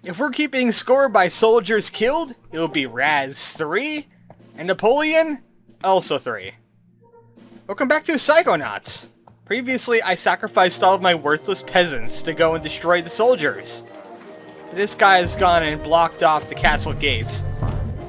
If we're keeping score by soldiers killed, it'll be Raz 3, and Napoleon, also 3. Welcome back to Psychonauts. Previously, I sacrificed all of my worthless peasants to go and destroy the soldiers. This guy has gone and blocked off the castle gates.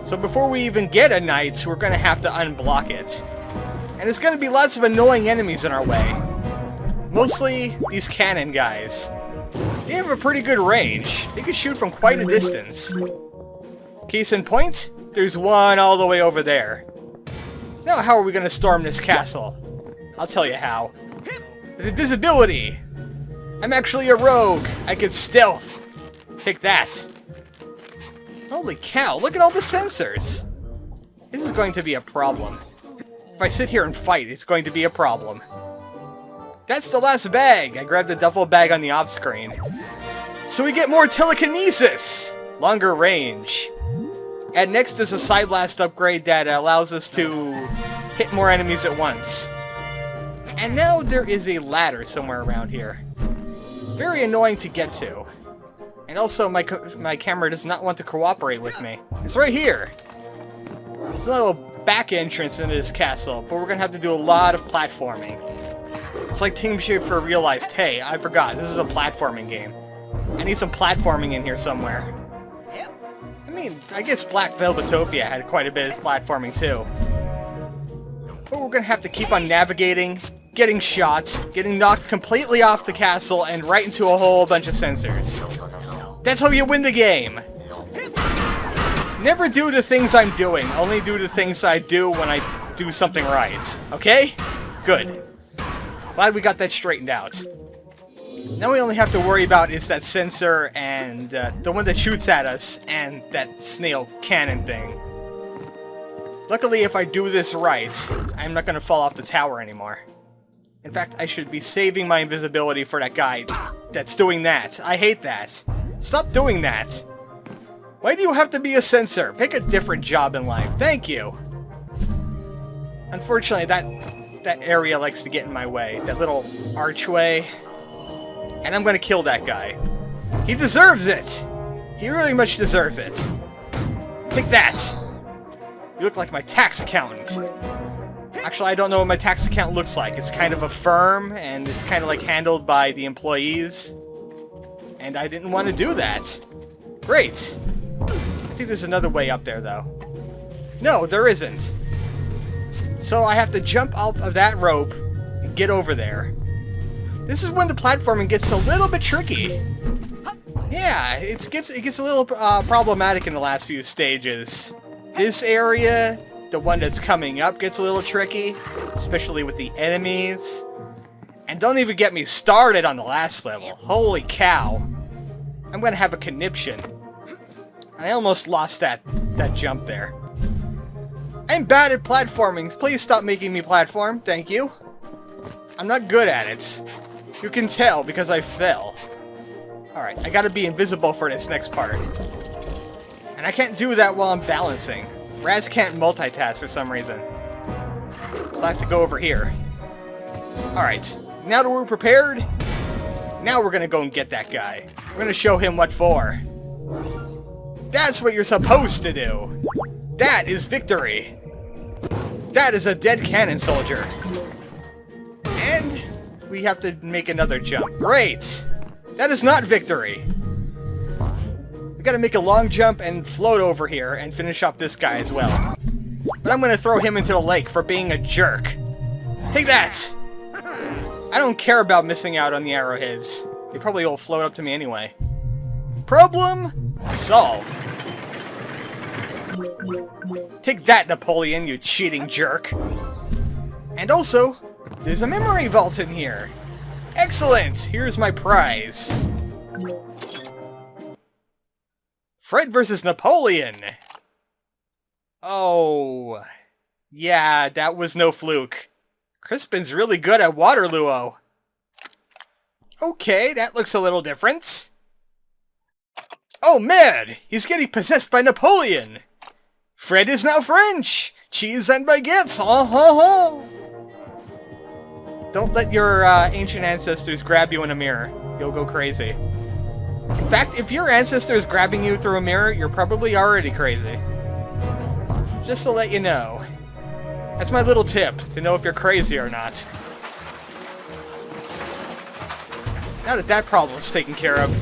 So before we even get a knight, we're gonna have to unblock it. And there's gonna be lots of annoying enemies in our way. Mostly these cannon guys. They have a pretty good range. They can shoot from quite a distance. Case in point, there's one all the way over there. Now how are we gonna storm this castle? I'll tell you how. With invisibility! I'm actually a rogue! I can stealth! Take that! Holy cow, look at all the sensors! This is going to be a problem. If I sit here and fight, it's going to be a problem. That's the last bag! I grabbed the duffel bag on the off-screen. So we get more telekinesis! Longer range. And next is a side blast upgrade that allows us to hit more enemies at once. And now there is a ladder somewhere around here. Very annoying to get to. And also my camera does not want to cooperate with me. It's right here! There's a little back entrance into this castle, but we're gonna have to do a lot of platforming. It's like Team Schafer realized, hey, I forgot, this is a platforming game. I need some platforming in here somewhere. I mean, I guess Black Velvetopia had quite a bit of platforming too. But we're gonna have to keep on navigating, getting shot, getting knocked completely off the castle, and right into a whole bunch of sensors. That's how you win the game! Never do the things I'm doing, only do the things I do when I do something right. Okay? Good. Glad we got that straightened out. Now we only have to worry about is that sensor and the one that shoots at us and that snail cannon thing. Luckily, if I do this right, I'm not going to fall off the tower anymore. In fact, I should be saving my invisibility for that guy that's doing that. I hate that. Stop doing that. Why do you have to be a sensor? Pick a different job in life. Thank you. Unfortunately, that area likes to get in my way. That little archway. And I'm going to kill that guy. He deserves it. He really much deserves it. Take that. You look like my tax accountant. Actually, I don't know what my tax account looks like. It's kind of a firm, and it's kind of like handled by the employees. And I didn't want to do that. Great. I think there's another way up there, though. No, there isn't. So I have to jump out of that rope and get over there. This is when the platforming gets a little bit tricky. Yeah, it gets a little problematic in the last few stages. This area, the one that's coming up, gets a little tricky, especially with the enemies. And don't even get me started on the last level. Holy cow. I'm gonna have a conniption. I almost lost that jump there. I'm bad at platforming. Please stop making me platform. Thank you. I'm not good at it. You can tell because I fell. Alright, I gotta be invisible for this next part. And I can't do that while I'm balancing. Raz can't multitask for some reason. So I have to go over here. Alright, now that we're prepared, now we're gonna go and get that guy. We're gonna show him what for. That's what you're supposed to do! That is victory! That is a dead cannon soldier. And we have to make another jump. Great! That is not victory! We gotta make a long jump and float over here and finish off this guy as well. But I'm gonna throw him into the lake for being a jerk. Take that! I don't care about missing out on the arrowheads. They probably will float up to me anyway. Problem solved. Take that, Napoleon, you cheating jerk. And also, there's a memory vault in here. Excellent! Here's my prize. Fred versus Napoleon. Oh, yeah, that was no fluke. Crispin's really good at Waterloo. Okay, that looks a little different. Oh man, he's getting possessed by Napoleon. Fred is now French. Cheese and baguettes. Don't let your ancient ancestors grab you in a mirror. You'll go crazy. In fact, if your ancestor is grabbing you through a mirror, you're probably already crazy. Just to let you know. That's my little tip, to know if you're crazy or not. Now that that problem's taken care of,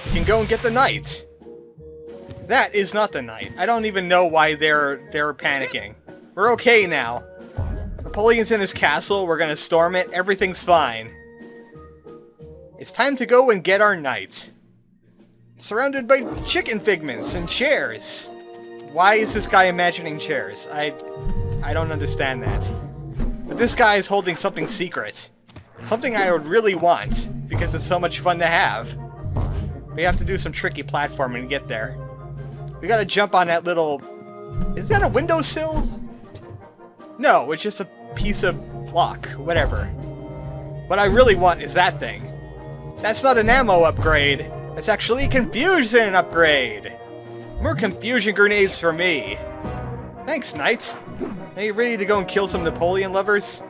you can go and get the knight. That is not the knight. I don't even know why they're panicking. We're okay now. Napoleon's in his castle, we're gonna storm it, everything's fine. It's time to go and get our knight. Surrounded by chicken figments and chairs. Why is this guy imagining chairs? I don't understand that. But this guy is holding something secret. Something I would really want, because it's so much fun to have. We have to do some tricky platforming to get there. We gotta jump on that little... Is that a windowsill? No, it's just a piece of block. Whatever. What I really want is that thing. That's not an ammo upgrade. That's actually a confusion upgrade. More confusion grenades for me. Thanks, knight. Are you ready to go and kill some Napoleon lovers?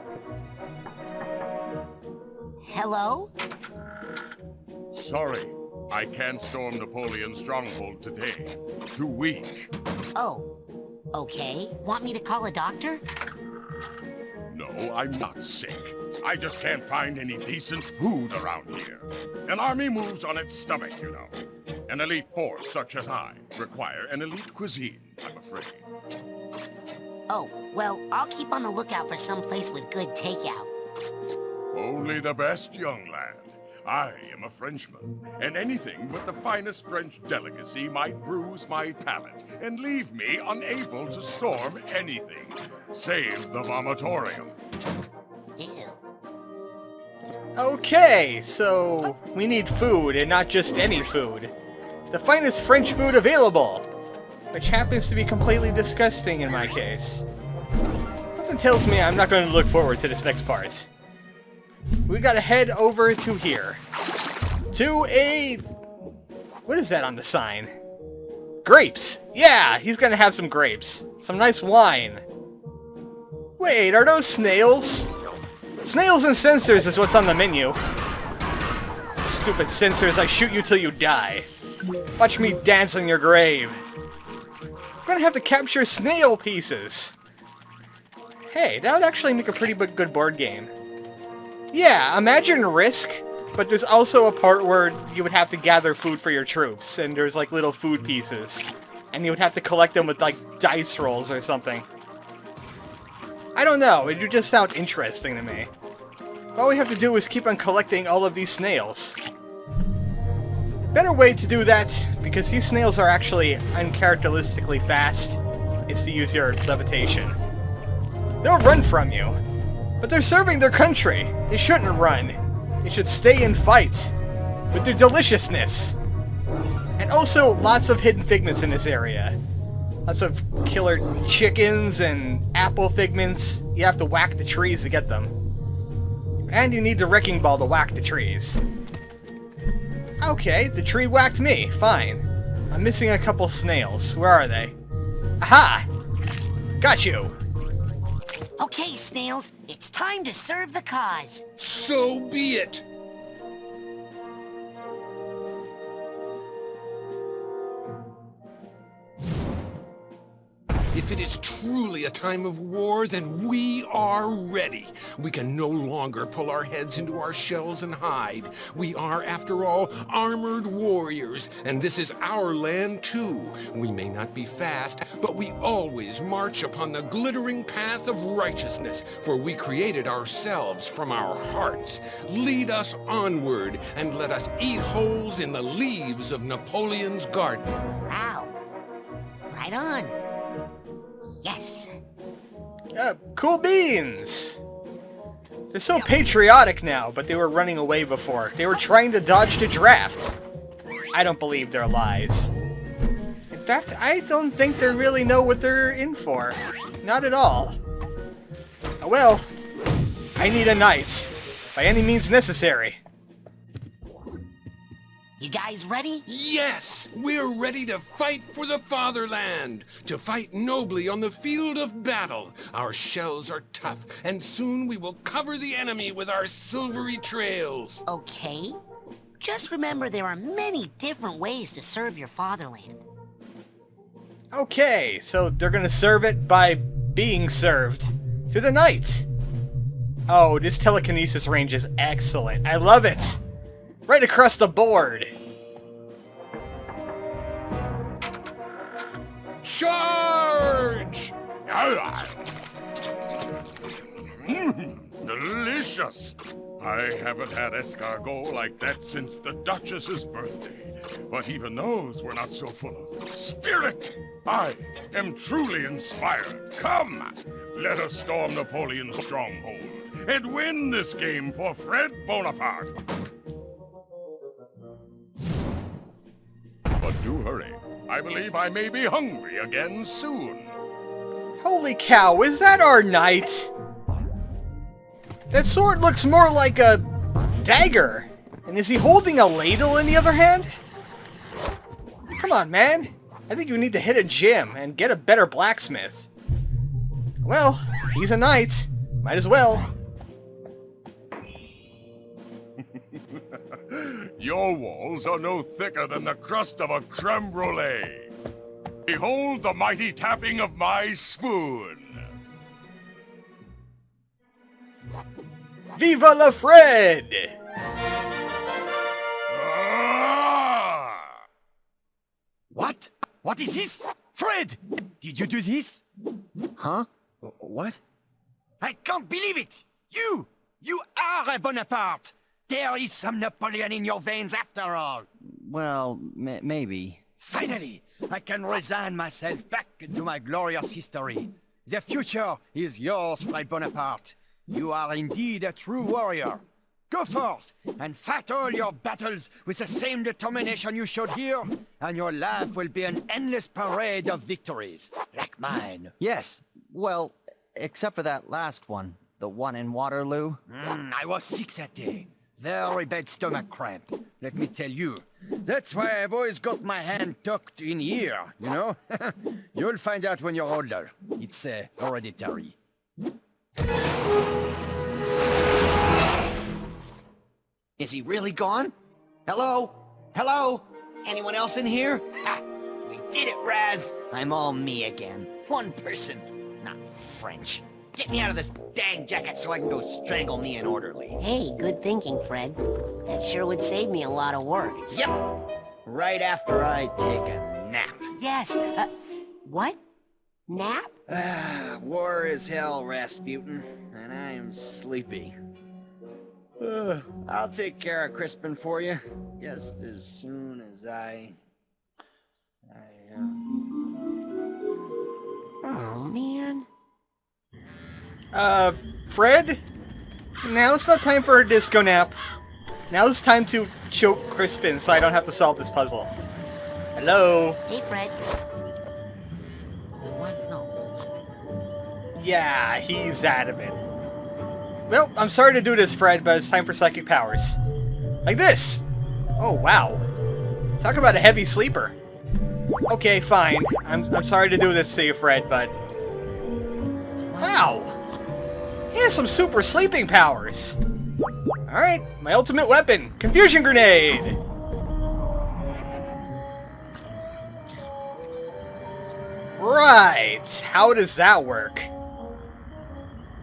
Hello? Sorry, I can't storm Napoleon's stronghold today. Too weak. Oh, okay. Want me to call a doctor? No, I'm not sick. I just can't find any decent food around here. An army moves on its stomach, you know. An elite force such as I require an elite cuisine, I'm afraid. Oh, well, I'll keep on the lookout for some place with good takeout. Only the best, young lad. I am a Frenchman, and anything but the finest French delicacy might bruise my palate and leave me unable to storm anything, save the vomitorium. Ew. Okay, so we need food, and not just any food. The finest French food available, which happens to be completely disgusting in my case. Something tells me I'm not going to look forward to this next part. We gotta head over to here. To a... What is that on the sign? Grapes! Yeah, he's gonna have some grapes. Some nice wine. Wait, are those snails? Snails and sensors is what's on the menu. Stupid sensors, I shoot you till you die. Watch me dance on your grave. I'm gonna have to capture snail pieces. Hey, that would actually make a pretty good board game. Yeah, imagine Risk, but there's also a part where you would have to gather food for your troops, and there's like little food pieces. And you would have to collect them with like dice rolls or something. I don't know, it would just sound interesting to me. All we have to do is keep on collecting all of these snails. A better way to do that, because these snails are actually uncharacteristically fast, is to use your levitation. They'll run from you. But they're serving their country. They shouldn't run. They should stay and fight. With their deliciousness. And also, lots of hidden figments in this area. Lots of killer chickens and apple figments. You have to whack the trees to get them. And you need the wrecking ball to whack the trees. Okay, the tree whacked me. Fine. I'm missing a couple snails. Where are they? Aha! Got you! Okay, snails, it's time to serve the cause. So be it! If it is truly a time of war, then we are ready. We can no longer pull our heads into our shells and hide. We are, after all, armored warriors, and this is our land too. We may not be fast, but we always march upon the glittering path of righteousness, for we created ourselves from our hearts. Lead us onward, and let us eat holes in the leaves of Napoleon's garden. Wow. Right on. Yes. Cool beans! They're so patriotic now, but they were running away before. They were trying to dodge the draft. I don't believe their lies. In fact, I don't think they really know what they're in for. Not at all. Oh well, I need a knight. By any means necessary. You guys ready? Yes! We're ready to fight for the fatherland! To fight nobly on the field of battle! Our shells are tough, and soon we will cover the enemy with our silvery trails! Okay. Just remember there are many different ways to serve your fatherland. Okay, so they're gonna serve it by being served to the knight. Oh, this telekinesis range is excellent. I love it. Right across the board. Charge! Delicious! I haven't had escargot like that since the Duchess's birthday. But even those were not so full of spirit. I am truly inspired. Come, let us storm Napoleon's stronghold and win this game for Fred Bonaparte. But do hurry. I believe I may be hungry again soon. Holy cow, is that our knight? That sword looks more like a dagger. And is he holding a ladle in the other hand? Come on, man. I think you need to hit a gym and get a better blacksmith. Well, he's a knight. Might as well. Your walls are no thicker than the crust of a creme brulee. Behold the mighty tapping of my spoon. Viva la Fred! Ah! What? What is this? Fred! Did you do this? Huh? What? I can't believe it! You are a Bonaparte! There is some Napoleon in your veins after all! Well, maybe. Finally, I can resign myself back into my glorious history. The future is yours, Fred Bonaparte. You are indeed a true warrior. Go forth and fight all your battles with the same determination you showed here, and your life will be an endless parade of victories, like mine. Yes. Well, except for that last one. The one in Waterloo. I was sick that day. Very bad stomach cramp, let me tell you. That's why I've always got my hand tucked in here, you know? You'll find out when you're older. It's hereditary. Is he really gone? Hello? Hello? Anyone else in here? Ha! We did it, Raz! I'm all me again. One person. Not French. Get me out of this dang jacket so I can go strangle me an orderly. Hey, good thinking, Fred. That sure would save me a lot of work. Yep. Right after I take a nap. Yes, what? Nap? War is hell, Rasputin, and I'm sleepy. I'll take care of Crispin for you, just as soon as Oh, man. Fred? Now it's not time for a disco nap. Now it's time to choke Crispin so I don't have to solve this puzzle. Hello? Hey, Fred. What? No. Yeah, he's adamant. Well, I'm sorry to do this, Fred, but it's time for psychic powers. Like this! Oh, wow. Talk about a heavy sleeper. Okay, fine. I'm sorry to do this to you, Fred, but... Wow! He has some super sleeping powers! Alright, my ultimate weapon! Confusion grenade! Right! How does that work?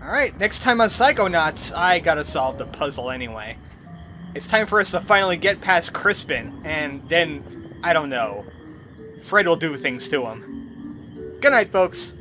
Alright, next time on Psychonauts, I gotta solve the puzzle anyway. It's time for us to finally get past Crispin, and then, I don't know, Fred will do things to him. Good night, folks.